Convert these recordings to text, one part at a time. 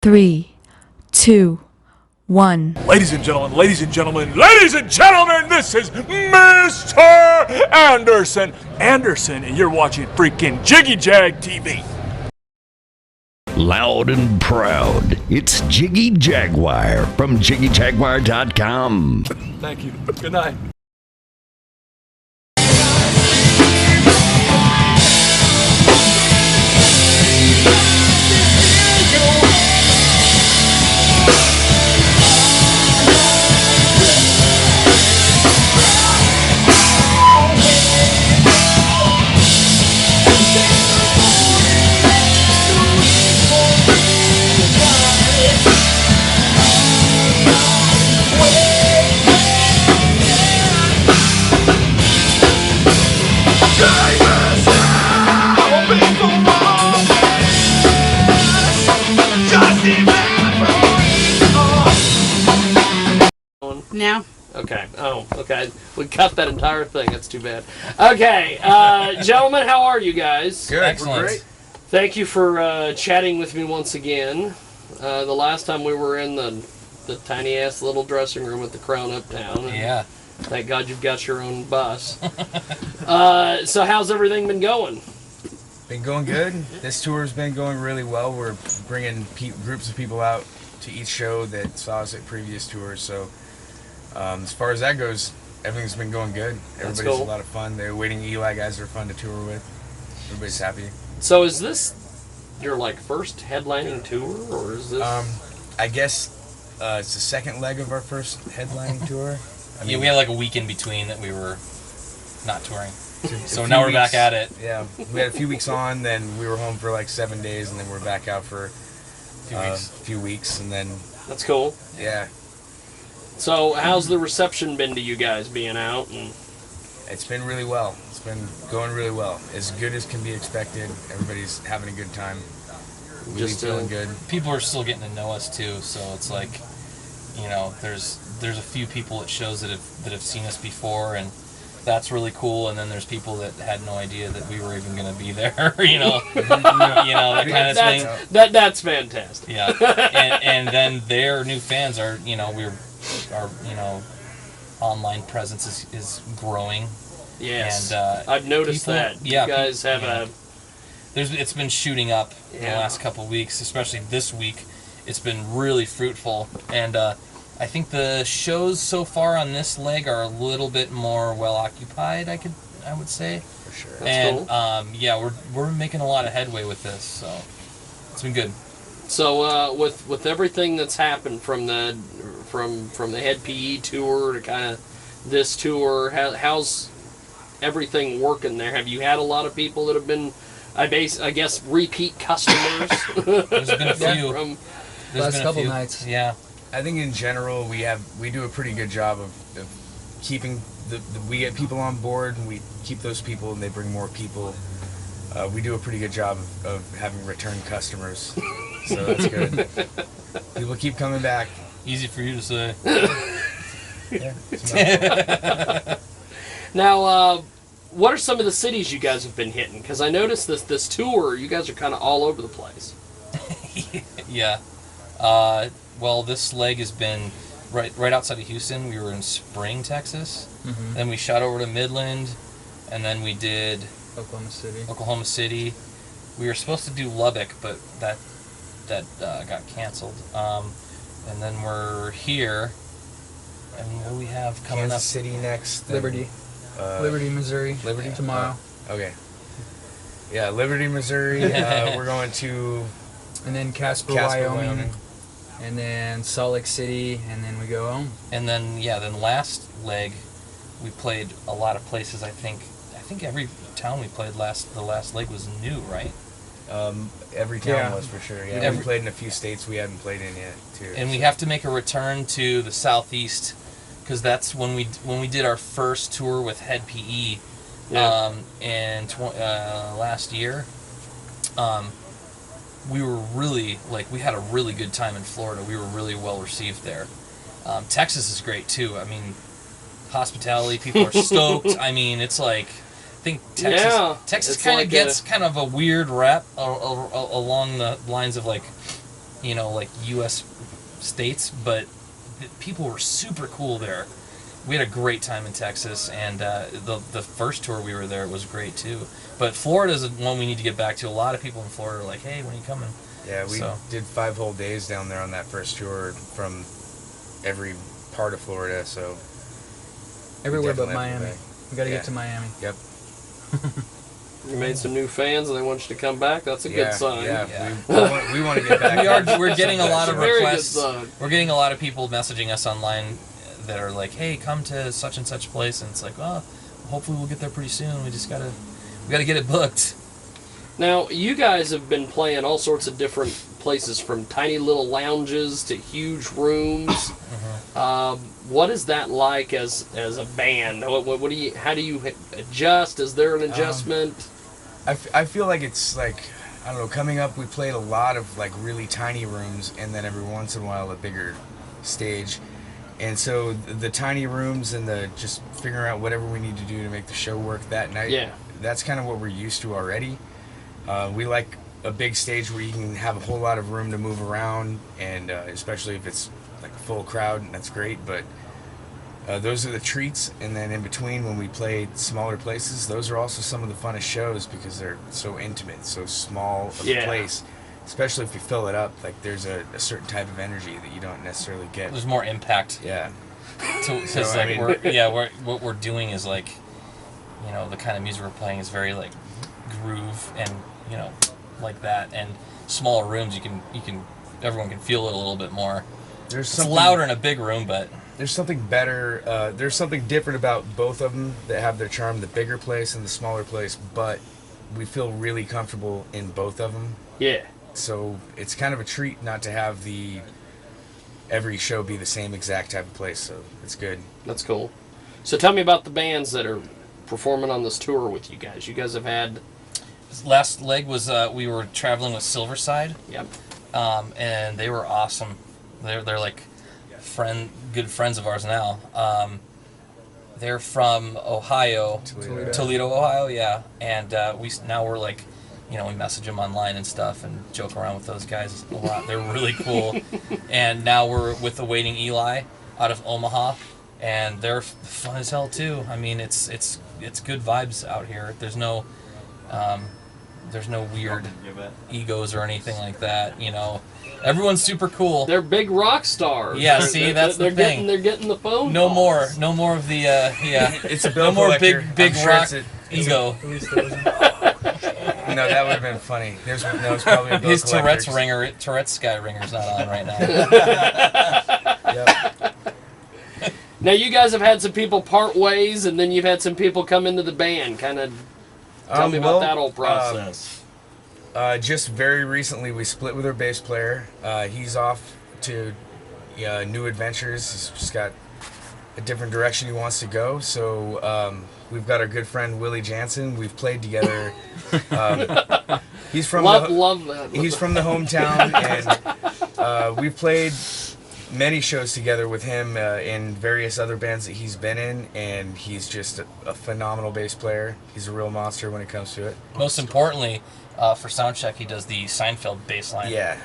3, 2, 1. Ladies and gentlemen, ladies and gentlemen, ladies and gentlemen, this is Mr. Anderson. Anderson, and you're watching freaking Jiggy Jag TV. Loud and proud, it's Jiggy Jaguar from JiggyJaguar.com. Thank you. Good night. Now? Okay. Oh, okay. We cut that entire thing. That's too bad. Okay, gentlemen, how are you guys? Good. Excellent. Great. Thank you for chatting with me once again. The last time we were in the tiny-ass little dressing room at the Crown Uptown. Yeah. Thank God you've got your own bus. So how's everything been going? Been going good. This tour's been going really well. We're bringing groups of people out to each show that saw us at previous tours, so as far as that goes, everything's been going good. Everybody's cool. A lot of fun. The Waiting Eli guys are fun to tour with. Everybody's happy. So is this your first headlining tour, or is this? I guess it's the second leg of our first headlining tour. Yeah, we had a week in between that we were not touring. So now we're back at it. Yeah, we had a few weeks on, then we were home for 7 days, and then we're back out for a few weeks, and then... That's cool. Yeah. So how's the reception been to you guys being out? And it's been really well. It's been going really well. As good as can be expected. Everybody's having a good time. Really Just feeling good. People are still getting to know us too, so it's there's a few people at shows that have seen us before, and that's really cool. And then there's people that had no idea that we were even going to be there. That kind of thing. That's fantastic. Yeah, and then their new fans are our online presence is growing. Yes, and I've noticed that. Yeah, you guys have it's been shooting up in the last couple of weeks, especially this week. It's been really fruitful, and I think the shows so far on this leg are a little bit more well occupied. I would say for sure. That's cool. We're making a lot of headway with this, so it's been good. So with everything that's happened from the Head PE tour to kind of this tour, how's everything working there? Have you had a lot of people that have been, I guess, repeat customers? There's been a few. Last couple nights. Yeah. I think in general we do a pretty good job of keeping we get people on board, and we keep those people, and they bring more people. We do a pretty good job of having return customers, so that's good. People keep coming back. Easy for you to say. Yeah. Now, what are some of the cities you guys have been hitting? Because I noticed this tour, you guys are kind of all over the place. Yeah. Well, this leg has been right outside of Houston. We were in Spring, Texas. Mm-hmm. Then we shot over to Midland, and then we did Oklahoma City. We were supposed to do Lubbock, but that got canceled. And then we're here. And what do we have coming Kansas up? City next. Liberty, Missouri. Liberty tomorrow. Okay. Yeah, Liberty, Missouri. We're going to. And then Casper, Wyoming. And then Salt Lake City, and then we go home. And then last leg, we played a lot of places. I think every town we played the last leg was new, right? Every town was for sure. Yeah, we played in a few states we hadn't played in yet too. And we have to make a return to the Southeast, because that's when we did our first tour with Head PE, last year. We were really we had a really good time in Florida. We were really well received there. Texas is great too. I mean, hospitality, people are stoked. I mean, it's I think Texas kind of gets kind of a weird rap along the lines of like U.S. states, but people were super cool there. We had a great time in Texas, and the first tour we were there was great too. But Florida is one we need to get back to. A lot of people in Florida are like, "Hey, when are you coming?" Yeah, we did 5 whole days down there on that first tour from every part of Florida. So everywhere but Miami. We got to get to Miami. Yep. You made some new fans, and they want you to come back. That's a good sign. Yeah. We want to get back. We're getting a lot of Very requests. good sign. We're getting a lot of people messaging us online that are like, "Hey, come to such and such place," and it's like, "Well, hopefully we'll get there pretty soon. We gotta get it booked." Now, you guys have been playing all sorts of different places, from tiny little lounges to huge rooms. What is that like as a band? What do you? How do you adjust? Is there an adjustment? I feel like it's like, I don't know, coming up we played a lot of like really tiny rooms, and then every once in a while a bigger stage. And so the tiny rooms and the just figuring out whatever we need to do to make the show work that night, that's kind of what we're used to already. We like a big stage where you can have a whole lot of room to move around, and especially if it's like a full crowd, that's great. But those are the treats, and then in between when we play smaller places, those are also some of the funnest shows because they're so intimate, so small of a place. Especially if you fill it up, like there's a certain type of energy that you don't necessarily get. There's more impact. Yeah. Because what we're doing is like, the kind of music we're playing is very like groove and like that, and smaller rooms everyone can feel it a little bit more. It's louder in a big room, but there's something better. There's something different about both of them that have their charm. The bigger place and the smaller place, but we feel really comfortable in both of them. Yeah. So it's kind of a treat not to have every show be the same exact type of place. So it's good. That's cool. So tell me about the bands that are performing on this tour with you guys. You guys have had... Last leg was we were traveling with Silverside. Yep. And they were awesome. They're like good friends of ours now. They're from Ohio, Toledo, Ohio. Yeah, and we're like, we message them online and stuff and joke around with those guys a lot. They're really cool. And now we're with Awaiting Eli out of Omaha, and they're fun as hell too. I mean, it's good vibes out here. There's no weird egos or anything like that. Everyone's super cool. They're big rock stars. Yeah, see, that's the thing. They're getting the phone. No calls. more of the It's a bill no more collector. big I'm sure rock it's ego. No, that would have been funny. It's probably a bill His collector. Tourette's sky ringer's not on right now. Yep. Now, you guys have had some people part ways, and then you've had some people come into the band. Kind of tell me about that whole process. Just very recently, we split with our bass player. He's off to new adventures. He's just got a different direction he wants to go. So we've got our good friend Willie Jansen. We've played together. He's from love that. He's from the hometown, and we've played many shows together with him in various other bands that he's been in, and he's just a phenomenal bass player. He's a real monster when it comes to it. Most importantly, for soundcheck, he does the Seinfeld bass line. Yeah.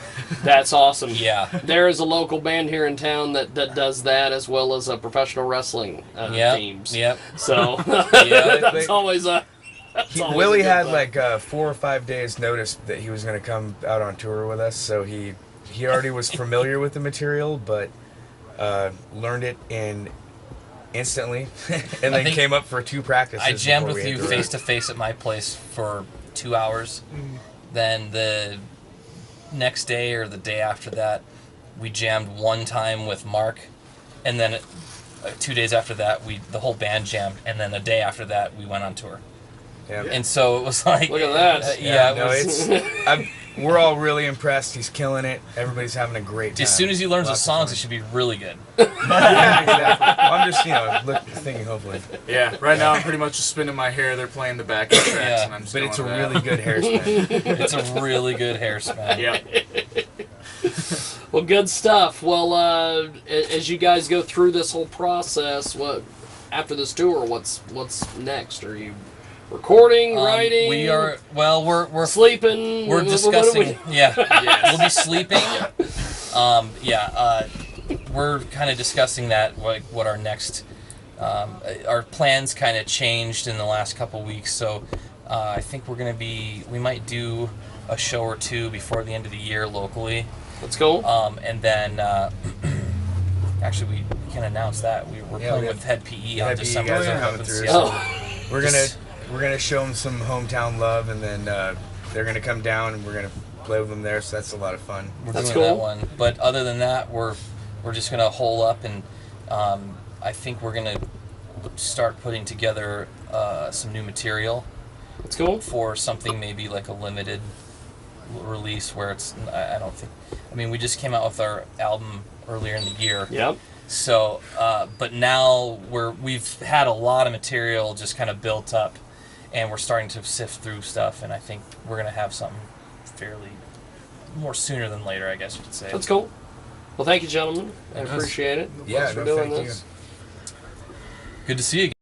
That's awesome. Yeah. There is a local band here in town that does that, as well as professional wrestling teams. Yep. So it's always a... Willie had like 4 or 5 days notice that he was going to come out on tour with us, so he already was familiar with the material, but learned it instantly, and then came up for 2 practices. I jammed with you face to face at my place for 2 hours. Then the next day or the day after that, we jammed one time with Mark, and then 2 days after that, the whole band jammed, and then a day after that, we went on tour. Yep. And so it was like, look at that. We're all really impressed. He's killing it. Everybody's having a great time. As soon as he learns the songs, it should be really good. Yeah, exactly. I'm just, thinking, hopefully. Yeah, right now I'm pretty much just spinning my hair. They're playing the backing tracks, and I'm just But it's a going really good hairspin. It's a really good hairspin. Yeah. Well, good stuff. Well, as you guys go through this whole process, after this tour, what's next? Are you Recording, writing. We are. Well, we're sleeping. We're discussing. Yeah, we'll be sleeping. We're kind of discussing that. What our next. Our plans kind of changed in the last couple weeks, so I think we might do a show or two before the end of the year locally. Let's go. And then actually we can announce that we're playing with Head PE on December. Guys are coming through, so we're gonna show them some hometown love, and then they're gonna come down and we're gonna play with them there. So that's a lot of fun. We're doing that one, but other than that, we're just gonna hole up, and I think we're gonna start putting together some new material. That's cool. For something maybe like a limited release where it's. I don't think. I mean, we just came out with our album earlier in the year. Yep. So, but now we've had a lot of material just kind of built up, and we're starting to sift through stuff, and I think we're gonna have something fairly more sooner than later, I guess you could say. That's cool. Well, thank you, gentlemen. I appreciate it. Yeah, Thanks for doing thank this. you. Good to see you again.